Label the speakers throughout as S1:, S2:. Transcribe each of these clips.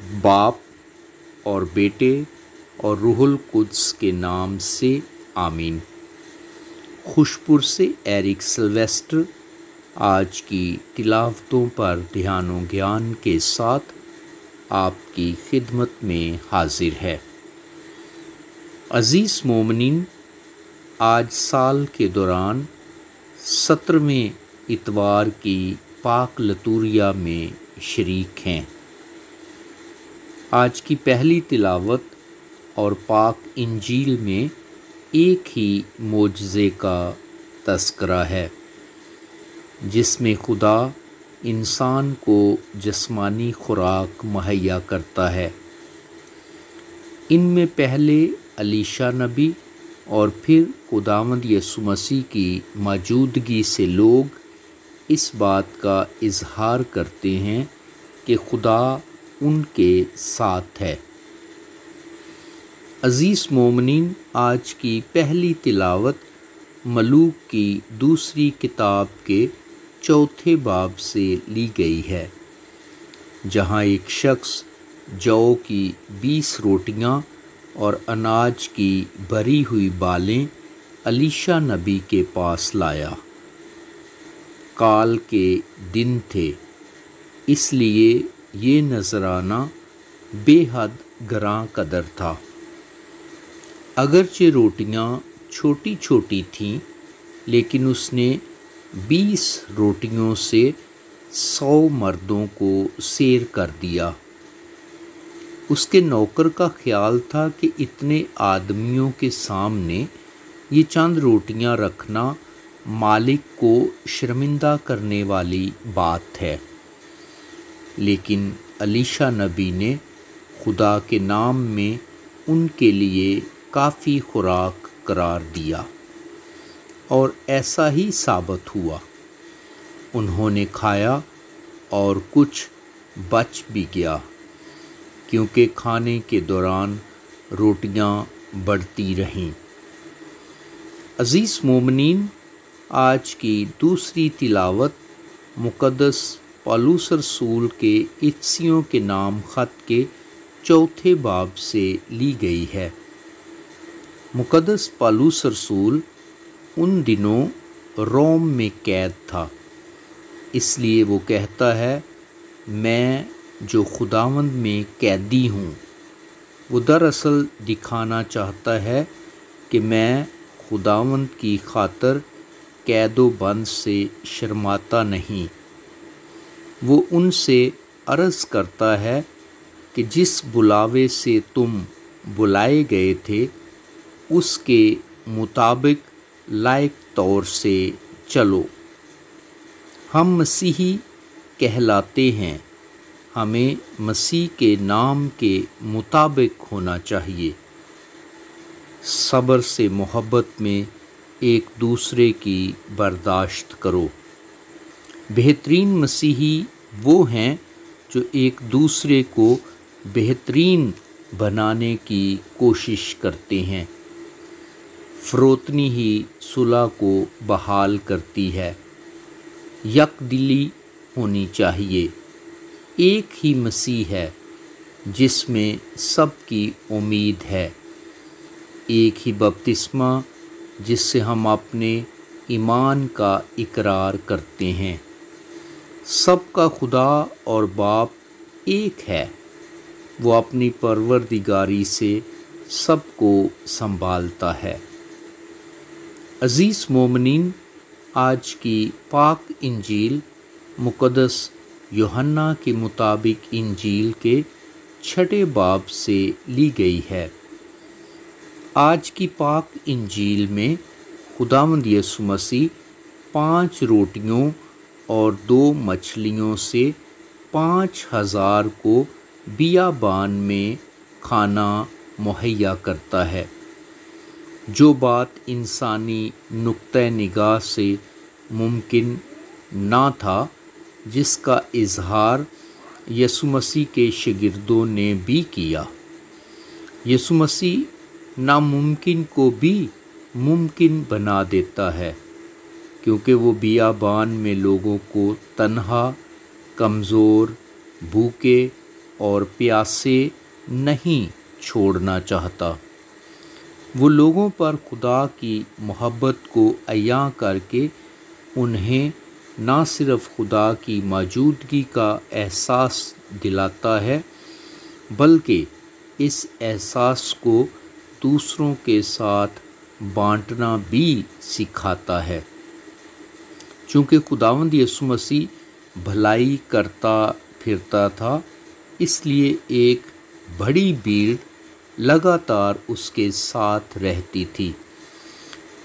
S1: باپ اور بیٹے اور روح القدس کے نام سے آمین۔ خوشپور سے ایرک سلویسٹر آج کی تلاوتوں پر دھیان و گیان کے ساتھ آپ کی خدمت میں حاضر ہے۔ عزیز مومنین، آج سال کے دوران 17ویں اتوار کی پاک لتوریہ میں شریک ہیں۔ آج کی پہلی تلاوت اور پاک انجیل میں ایک ہی معجزے کا تذکرہ ہے جس میں خدا انسان کو جسمانی خوراک مہیا کرتا ہے۔ ان میں پہلے الیشا نبی اور پھر خداوند یسوع مسیح کی موجودگی سے لوگ اس بات کا اظہار کرتے ہیں کہ خدا ان کے ساتھ ہے۔ عزیز مومنین، آج کی پہلی تلاوت ملوک کی دوسری کتاب کے 4 باب سے لی گئی ہے، جہاں ایک شخص جو کی 20 روٹیاں اور اناج کی بھری ہوئی بالیں الیشا نبی کے پاس لایا۔ کال کے دن تھے، اس لیے یہ نذرانہ بے حد گراں قدر تھا۔ اگرچہ روٹیاں چھوٹی چھوٹی تھیں، لیکن اس نے 20 روٹیوں سے 100 مردوں کو سیر کر دیا۔ اس کے نوکر کا خیال تھا کہ اتنے آدمیوں کے سامنے یہ چند روٹیاں رکھنا مالک کو شرمندہ کرنے والی بات ہے، لیکن الیشا نبی نے خدا کے نام میں ان کے لیے کافی خوراک قرار دیا، اور ایسا ہی ثابت ہوا۔ انہوں نے کھایا اور کچھ بچ بھی گیا، کیونکہ کھانے کے دوران روٹیاں بڑھتی رہیں۔ عزیز مومنین، آج کی دوسری تلاوت مقدس پولس رسول کے افسیوں کے نام خط کے 4 باب سے لی گئی ہے۔ مقدس پولس رسول ان دنوں روم میں قید تھا، اس لیے وہ کہتا ہے، میں جو خداوند میں قیدی ہوں۔ وہ دراصل دکھانا چاہتا ہے کہ میں خداوند کی خاطر قید و بند سے شرماتا نہیں۔ وہ ان سے عرض کرتا ہے کہ جس بلاوے سے تم بلائے گئے تھے، اس کے مطابق لائق طور سے چلو۔ ہم مسیحی کہلاتے ہیں، ہمیں مسیح کے نام کے مطابق ہونا چاہیے۔ صبر سے محبت میں ایک دوسرے کی برداشت کرو۔ بہترین مسیحی وہ ہیں جو ایک دوسرے کو بہترین بنانے کی کوشش کرتے ہیں۔ فروتنی ہی صلح کو بحال کرتی ہے۔ یک دلی ہونی چاہیے۔ ایک ہی مسیح ہے جس میں سب کی امید ہے۔ ایک ہی بپتسمہ جس سے ہم اپنے ایمان کا اقرار کرتے ہیں۔ سب کا خدا اور باپ ایک ہے، وہ اپنی پروردگاری سے سب کو سنبھالتا ہے۔ عزیز مومنین، آج کی پاک انجیل مقدس یوحنا کے مطابق انجیل کے 6 باب سے لی گئی ہے۔ آج کی پاک انجیل میں خداوند یسوع مسیح 5 روٹیوں اور 2 مچھلیوں سے 5000 کو بیابان میں کھانا مہیا کرتا ہے۔ جو بات انسانی نقطہ نگاہ سے ممکن نہ تھا، جس کا اظہار یسوع مسیح کے شاگردوں نے بھی کیا۔ یسوع مسیح ناممکن کو بھی ممکن بنا دیتا ہے، کیونکہ وہ بیابان میں لوگوں کو تنہا، کمزور، بھوکے اور پیاسے نہیں چھوڑنا چاہتا۔ وہ لوگوں پر خدا کی محبت کو عیاں کر کے انہیں نہ صرف خدا کی موجودگی کا احساس دلاتا ہے بلکہ اس احساس کو دوسروں کے ساتھ بانٹنا بھی سکھاتا ہے۔ چونکہ خداوند یسوع مسیح بھلائی کرتا پھرتا تھا، اس لیے ایک بڑی بھیڑ لگاتار اس کے ساتھ رہتی تھی۔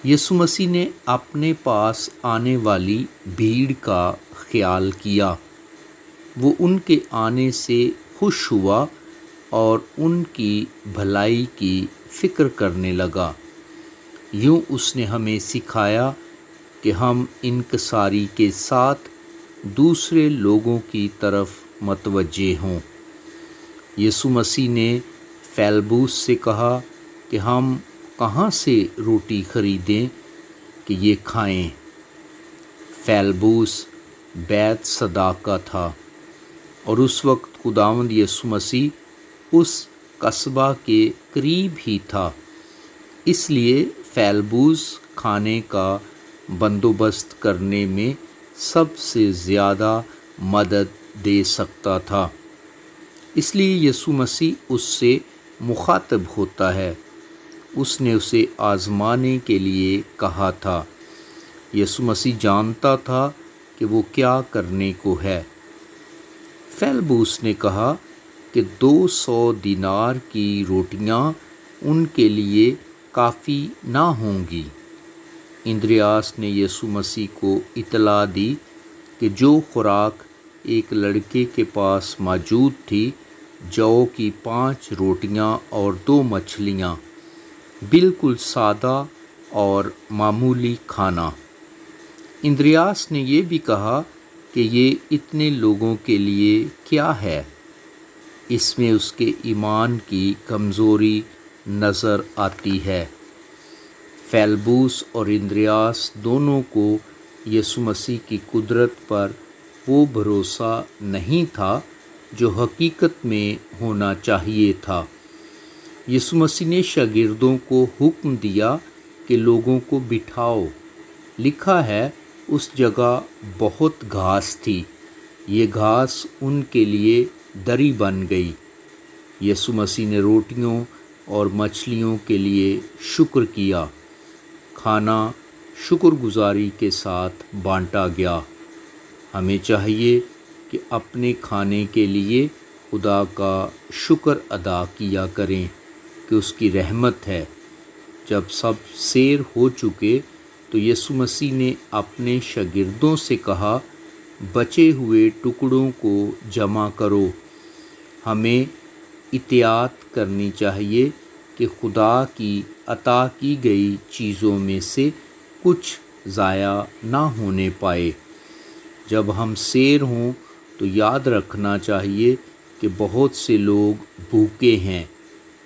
S1: یسوع مسیح نے اپنے پاس آنے والی بھیڑ کا خیال کیا۔ وہ ان کے آنے سے خوش ہوا اور ان کی بھلائی کی فکر کرنے لگا۔ یوں اس نے ہمیں سکھایا کہ ہم انکساری کے ساتھ دوسرے لوگوں کی طرف متوجہ ہوں۔ یسوع مسیح نے فیلبوس سے کہا کہ ہم کہاں سے روٹی خریدیں کہ یہ کھائیں۔ فیلبوس بیت صدا کا تھا اور اس وقت خداوند یسوع مسیح اس قصبہ کے قریب ہی تھا، اس لیے فیلبوس کھانے کا بندوبست کرنے میں سب سے زیادہ مدد دے سکتا تھا۔ اس لیے یسوع مسیح اس سے مخاطب ہوتا ہے۔ اس نے اسے آزمانے کے لیے کہا تھا۔ یسوع مسیح جانتا تھا کہ وہ کیا کرنے کو ہے۔ فیلبوس نے کہا کہ 200 دینار کی روٹیاں ان کے لیے کافی نہ ہوں گی۔ اندریاس نے یسوع مسیح کو اطلاع دی کہ جو خوراک ایک لڑکے کے پاس موجود تھی، جو کی 5 روٹیاں اور 2 مچھلیاں، بالکل سادہ اور معمولی کھانا۔ اندریاس نے یہ بھی کہا کہ یہ اتنے لوگوں کے لیے کیا ہے؟ اس میں اس کے ایمان کی کمزوری نظر آتی ہے۔ فیلبوس اور اندریاس دونوں کو یسوع مسیح کی قدرت پر وہ بھروسہ نہیں تھا جو حقیقت میں ہونا چاہیے تھا۔ یسوع مسیح نے شاگردوں کو حکم دیا کہ لوگوں کو بٹھاؤ۔ لکھا ہے اس جگہ بہت گھاس تھی، یہ گھاس ان کے لیے دری بن گئی۔ یسوع مسیح نے روٹیوں اور مچھلیوں کے لیے شکر کیا۔ کھانا شکر گزاری کے ساتھ بانٹا گیا۔ ہمیں چاہیے کہ اپنے کھانے کے لیے خدا کا شکر ادا کیا کریں کہ اس کی رحمت ہے۔ جب سب سیر ہو چکے تو یسوع مسیح نے اپنے شاگردوں سے کہا، بچے ہوئے ٹکڑوں کو جمع کرو۔ ہمیں احتیاط کرنی چاہیے کہ خدا کی عطا کی گئی چیزوں میں سے کچھ ضائع نہ ہونے پائے۔ جب ہم سیر ہوں تو یاد رکھنا چاہیے کہ بہت سے لوگ بھوکے ہیں،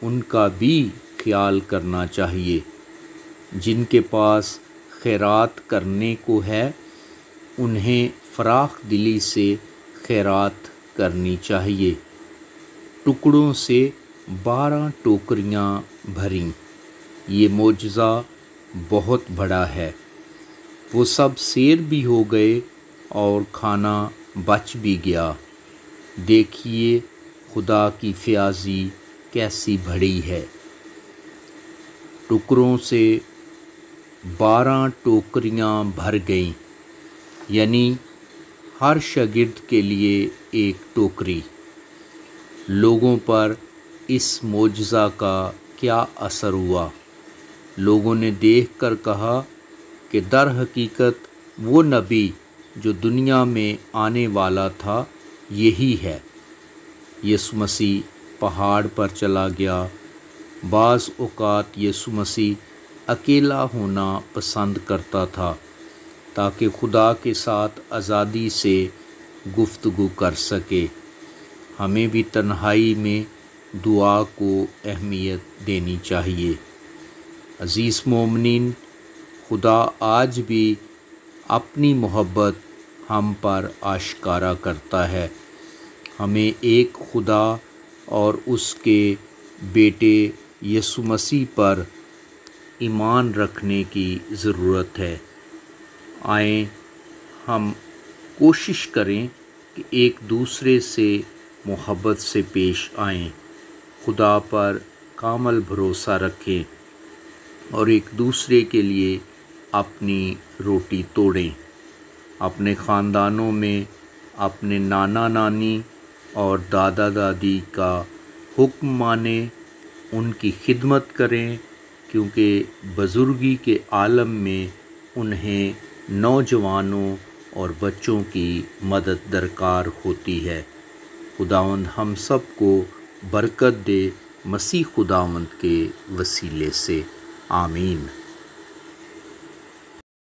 S1: ان کا بھی خیال کرنا چاہیے۔ جن کے پاس خیرات کرنے کو ہے، انہیں فراخ دلی سے خیرات کرنی چاہیے۔ ٹکڑوں سے 12 ٹوکریاں بھریں۔ یہ معجزہ بہت بڑا ہے۔ وہ سب سیر بھی ہو گئے اور کھانا بچ بھی گیا۔ دیکھیے خدا کی فیاضی کیسی بڑی ہے۔ ٹکڑوں سے 12 ٹوکریاں بھر گئیں، یعنی ہر شاگرد کے لیے ایک ٹوکری۔ لوگوں پر اس معجزہ کا کیا اثر ہوا؟ لوگوں نے دیکھ کر کہا کہ در حقیقت وہ نبی جو دنیا میں آنے والا تھا یہی ہے۔ یسوع مسیح پہاڑ پر چلا گیا۔ بعض اوقات یسوع مسیح اکیلا ہونا پسند کرتا تھا تاکہ خدا کے ساتھ آزادی سے گفتگو کر سکے۔ ہمیں بھی تنہائی میں دعا کو اہمیت دینی چاہیے۔ عزیز مومنین، خدا آج بھی اپنی محبت ہم پر آشکارا کرتا ہے۔ ہمیں ایک خدا اور اس کے بیٹے یسوع مسیح پر ایمان رکھنے کی ضرورت ہے۔ آئیں ہم کوشش کریں کہ ایک دوسرے سے محبت سے پیش آئیں، خدا پر کامل بھروسہ رکھیں اور ایک دوسرے کے لیے اپنی روٹی توڑیں۔ اپنے خاندانوں میں اپنے نانا نانی اور دادا دادی کا حکم مانیں، ان کی خدمت کریں، کیونکہ بزرگی کے عالم میں انہیں نوجوانوں اور بچوں کی مدد درکار ہوتی ہے۔ خداوند ہم سب کو برکت دے، مسیح خداوند کے وسیلے سے، آمین۔